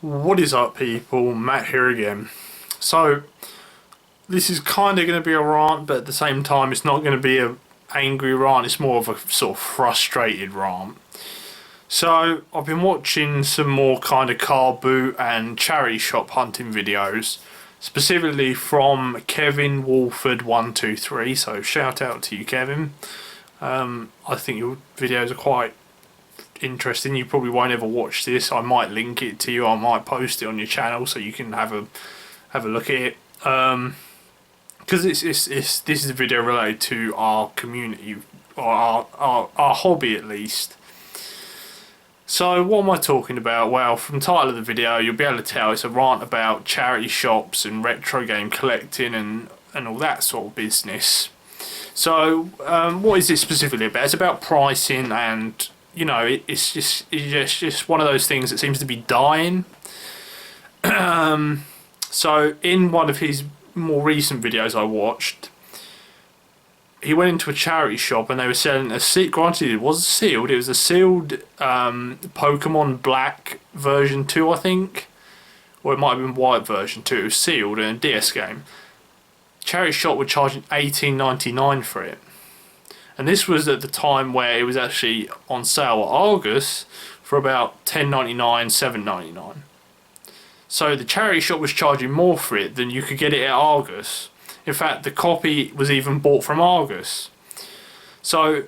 What is up, people? Matt here again. So this is kind of going to be a rant, but at the same time it's not going to be a angry rant. It's more of a sort of frustrated rant. So I've been watching some more kind of car boot and charity shop hunting videos, specifically from Kevin Walford123. So shout out to you, Kevin. I think your videos are quite interesting. You probably won't ever watch this. I might link it to you. I might post it on your channel so you can have a look at it. Because this is a video related to our community, or our hobby at least. So what am I talking about? Well, from the title of the video you'll be able to tell it's a rant about charity shops and retro game collecting and all that sort of business. So what is it specifically about? It's about pricing, and you know, it's just one of those things that seems to be dying. So in one of his more recent videos I watched, he went into a charity shop and they were selling a sealed, granted it was sealed, it was a sealed Pokemon Black version 2, I think, or it might have been white version 2. It was sealed in a DS game. Charity shop were charging $18.99 for it. And this was at the time where it was actually on sale at Argus for about $10.99, $7.99. So the charity shop was charging more for it than you could get it at Argus. In fact, the copy was even bought from Argus. So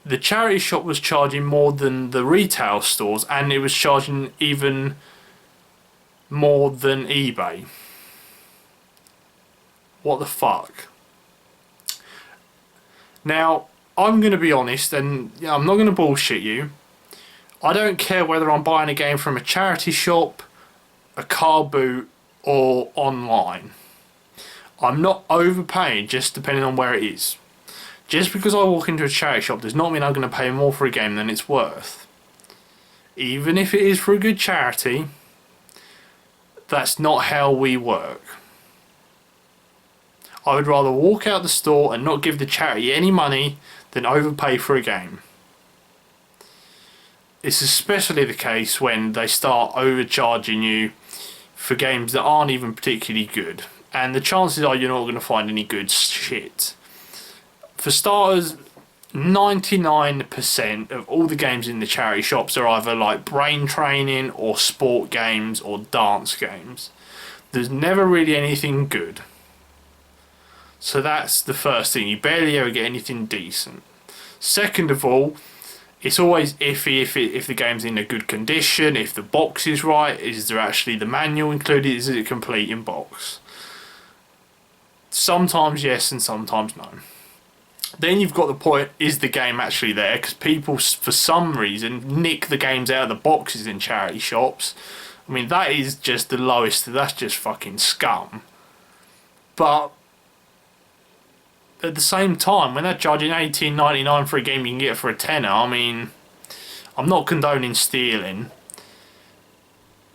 the charity shop was charging more than the retail stores, and it was charging even more than eBay. What the fuck? Now, I'm going to be honest, and I'm not going to bullshit you. I don't care whether I'm buying a game from a charity shop, a car boot, or online. I'm not overpaying just depending on where it is. Just because I walk into a charity shop does not mean I'm going to pay more for a game than it's worth. Even if it is for a good charity, that's not how we work. I would rather walk out the store and not give the charity any money than overpay for a game. It's especially the case when they start overcharging you for games that aren't even particularly good. And the chances are you're not going to find any good shit. For starters, 99% of all the games in the charity shops are either like brain training or sport games or dance games. There's never really anything good. So that's the first thing. You barely ever get anything decent. Second of all, it's always iffy if the game's in a good condition, if the box is right, is there actually the manual included, is it complete in box? Sometimes yes and sometimes no. Then you've got the point, is the game actually there? Because people, for some reason, nick the games out of the boxes in charity shops. I mean, that is just the lowest, that's just fucking scum. But at the same time, when they're charging $18.99 for a game you can get for a tenner, I mean, I'm not condoning stealing.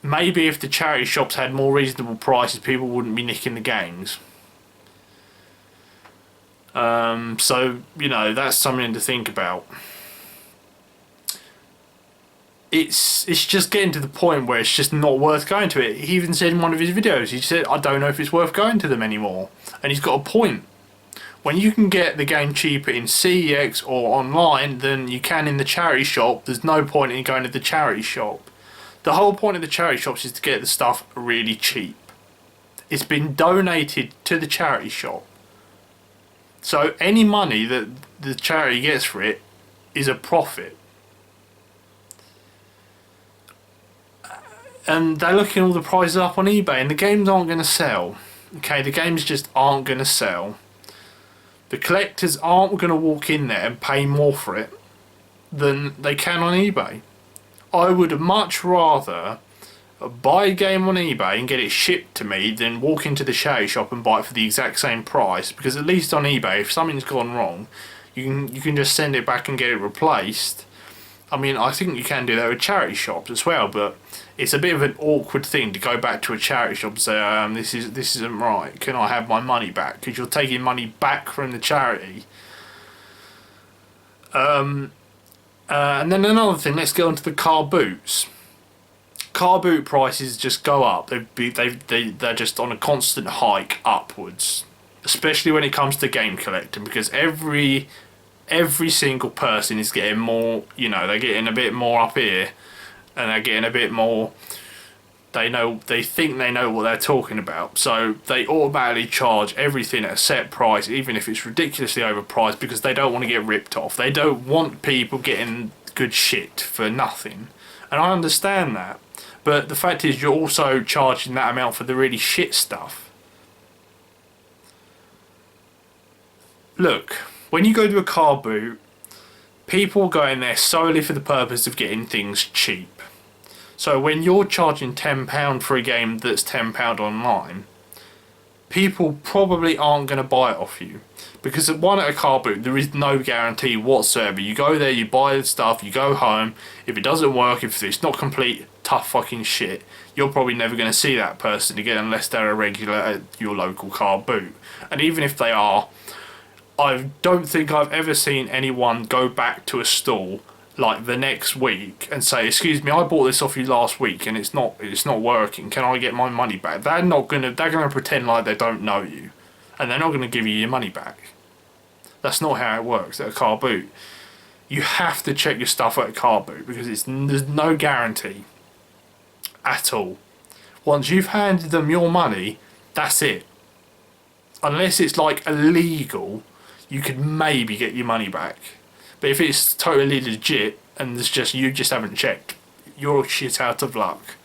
Maybe if the charity shops had more reasonable prices, people wouldn't be nicking the games. So, you know, that's something to think about. It's just getting to the point where it's just not worth going to it. He even said in one of his videos, he said, I don't know if it's worth going to them anymore. And he's got a point. When you can get the game cheaper in CEX or online than you can in the charity shop, there's no point in going to the charity shop. The whole point of the charity shops is to get the stuff really cheap. It's been donated to the charity shop. So any money that the charity gets for it is a profit. And they're looking all the prices up on eBay, and the games aren't going to sell. Okay, the games just aren't going to sell. The collectors aren't going to walk in there and pay more for it than they can on eBay. I would much rather buy a game on eBay and get it shipped to me than walk into the charity shop and buy it for the exact same price, because at least on eBay, if something's gone wrong, you can just send it back and get it replaced. I mean, I think you can do that with charity shops as well, but it's a bit of an awkward thing to go back to a charity shop and say, this isn't right, can I have my money back? Because you're taking money back from the charity. And then another thing, let's get on to the Carboots. car boot prices just go up. They're just on a constant hike upwards, especially when it comes to game collecting, because every single person is getting more. You know, they're getting a bit more up here, and they're getting a bit more. They think they know what they're talking about, so they automatically charge everything at a set price, even if it's ridiculously overpriced, because they don't want to get ripped off. They don't want people getting good shit for nothing, and I understand that. But the fact is, you're also charging that amount for the really shit stuff. Look, when you go to a car boot, people go in there solely for the purpose of getting things cheap. So when you're charging £10 for a game that's £10 online, people probably aren't going to buy it off you. Because at a car boot, there is no guarantee whatsoever. You go there, you buy the stuff, you go home. If it doesn't work, if it's not complete tough fucking shit, you're probably never going to see that person again unless they're a regular at your local car boot. And even if they are, I don't think I've ever seen anyone go back to a stall like the next week and say, "Excuse me, I bought this off you last week and it's not working. Can I get my money back?" They're gonna pretend like they don't know you, and they're not gonna give you your money back. That's not how it works at a car boot. You have to check your stuff at a car boot because there's no guarantee at all. Once you've handed them your money, that's it. Unless it's like illegal, you could maybe get your money back. But if it's totally legit and you just haven't checked, you're shit out of luck.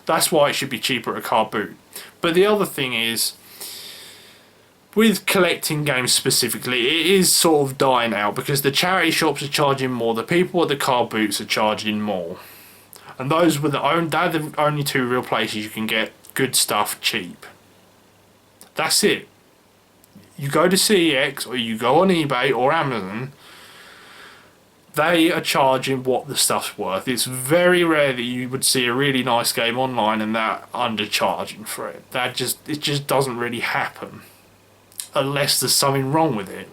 That's why it should be cheaper at a car boot. But the other thing is, with collecting games specifically, it is sort of dying out because the charity shops are charging more, the people at the car boots are charging more. And they're the only two real places you can get good stuff cheap. That's it. You go to CEX or you go on eBay or Amazon, they are charging what the stuff's worth. It's very rare that you would see a really nice game online and they're undercharging for it. It just doesn't really happen unless there's something wrong with it.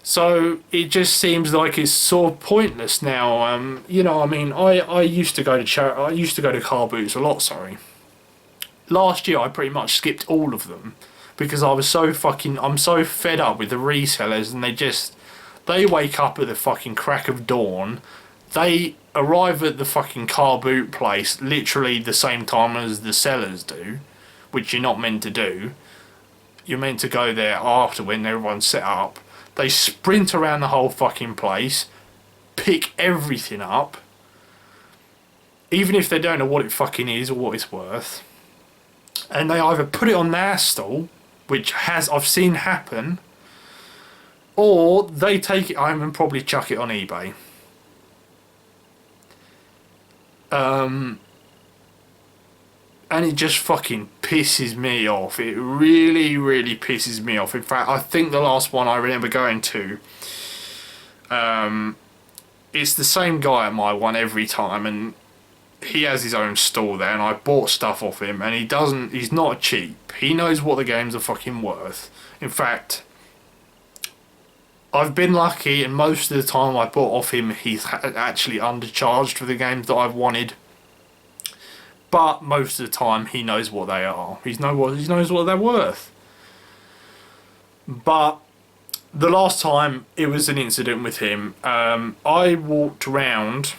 So it just seems like it's sort of pointless now. You know, I mean, I used to go to car boots a lot. Sorry, last year I pretty much skipped all of them because I'm so fed up with the resellers, and they wake up at the fucking crack of dawn. They arrive at the fucking car boot place literally the same time as the sellers do, which you're not meant to do. You're meant to go there after when everyone's set up. They sprint around the whole fucking place, pick everything up, even if they don't know what it fucking is or what it's worth. And they either put it on their stall, which I've seen happen, or they take it home and probably chuck it on eBay. And it just fucking pisses me off. It really, really pisses me off. In fact, I think the last one I remember going to, it's the same guy at my one every time, and he has his own store there, and I bought stuff off him, and he's not cheap. He knows what the games are fucking worth. In fact, I've been lucky, and most of the time I bought off him, he's actually undercharged for the games that I've wanted. But most of the time, he knows what they are. He knows what they're worth. But the last time it was an incident with him, I walked around.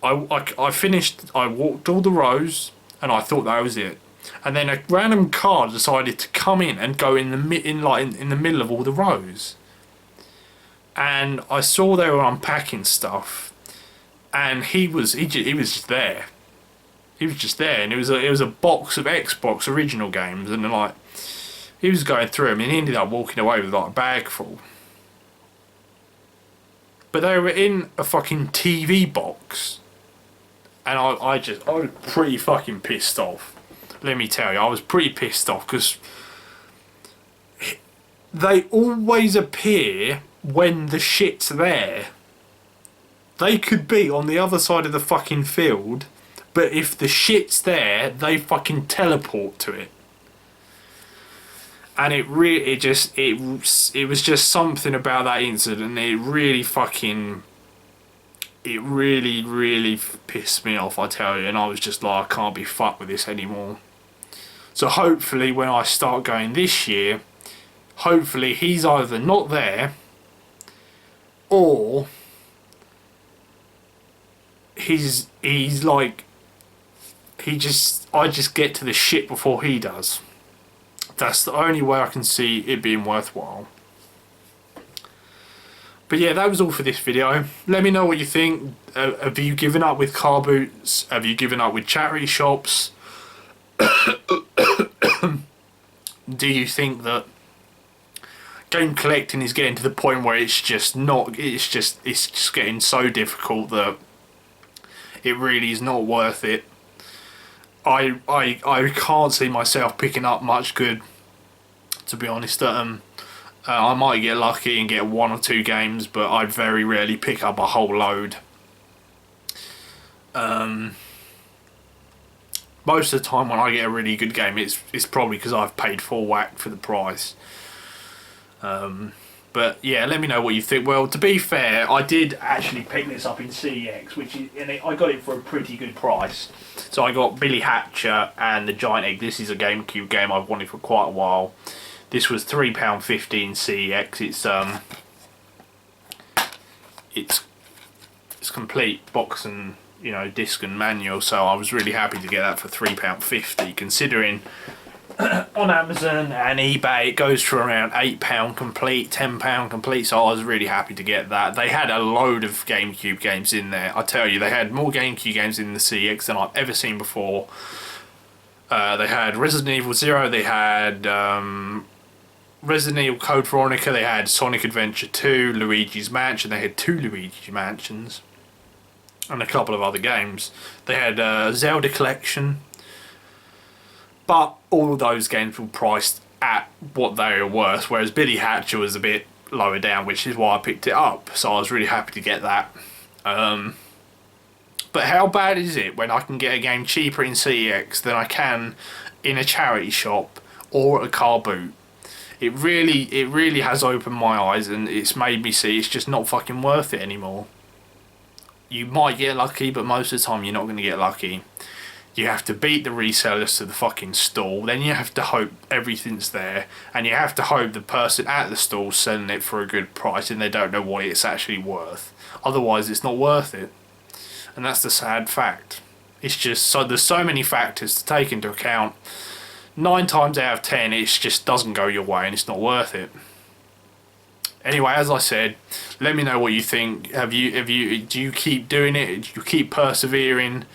I walked all the rows, and I thought that was it. And then a random car decided to come in and go in the middle of all the rows. And I saw they were unpacking stuff, and he was just there. He was just there, and it was a box of Xbox original games, and like he was going through them, and he ended up walking away with like a bag full. But they were in a fucking TV box, and I was pretty fucking pissed off. Let me tell you, I was pretty pissed off because they always appear when the shit's there. They could be on the other side of the fucking field, but if the shit's there, they fucking teleport to it. And it was just something about that incident. It really fucking it really, really pissed me off, I tell you, and I was just like, I can't be fucked with this anymore. So hopefully when I start going this year, hopefully he's either not there, or he's like, I just get to the shit before he does. That's the only way I can see it being worthwhile. But yeah, that was all for this video. Let me know what you think. Have you given up with Carboots? Have you given up with charity shops? Do you think that game collecting is getting to the point where it's just getting so difficult that it really is not worth it? I can't see myself picking up much good, to be honest. I might get lucky and get 1 or 2 games, but I very rarely pick up a whole load. Most of the time when I get a really good game, it's probably because I've paid full whack for the price. But yeah, let me know what you think. Well, to be fair, I did actually pick this up in CEX, I got it for a pretty good price. So I got Billy Hatcher and the Giant Egg. This is a GameCube game I've wanted for quite a while. This was £3.50 in CEX. It's complete box and disc and manual. So I was really happy to get that for £3.50, considering on Amazon and eBay it goes for around £8 complete, £10 complete. So I was really happy to get that. They had a load of GameCube games in there. I tell you, they had more GameCube games in the CEX than I've ever seen before. They had Resident Evil 0, they had Resident Evil Code Veronica, they had Sonic Adventure 2, Luigi's Mansion, they had 2 Luigi Mansions, and a couple of other games. They had Zelda Collection, but all of those games were priced at what they were worth, whereas Billy Hatcher was a bit lower down, which is why I picked it up. So I was really happy to get that. But how bad is it when I can get a game cheaper in CEX than I can in a charity shop or a car boot? It really has opened my eyes, and it's made me see it's just not fucking worth it anymore. You might get lucky, but most of the time you're not going to get lucky. You have to beat the resellers to the fucking stall, then you have to hope everything's there, and you have to hope the person at the stall's selling it for a good price and they don't know what it's actually worth. Otherwise it's not worth it. And that's the sad fact. It's just, so there's so many factors to take into account. 9 times out of 10 it just doesn't go your way and it's not worth it. Anyway, as I said, let me know what you think. Do you keep doing it? Do you keep persevering?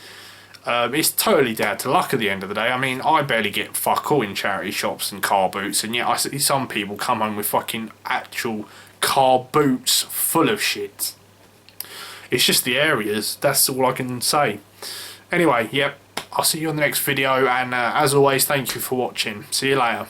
It's totally down to luck at the end of the day. I mean, I barely get fuck all in charity shops and car boots, and yet I see some people come home with fucking actual car boots full of shit. It's just the areas, that's all I can say. Anyway, yep, I'll see you on the next video, and as always, thank you for watching. See you later.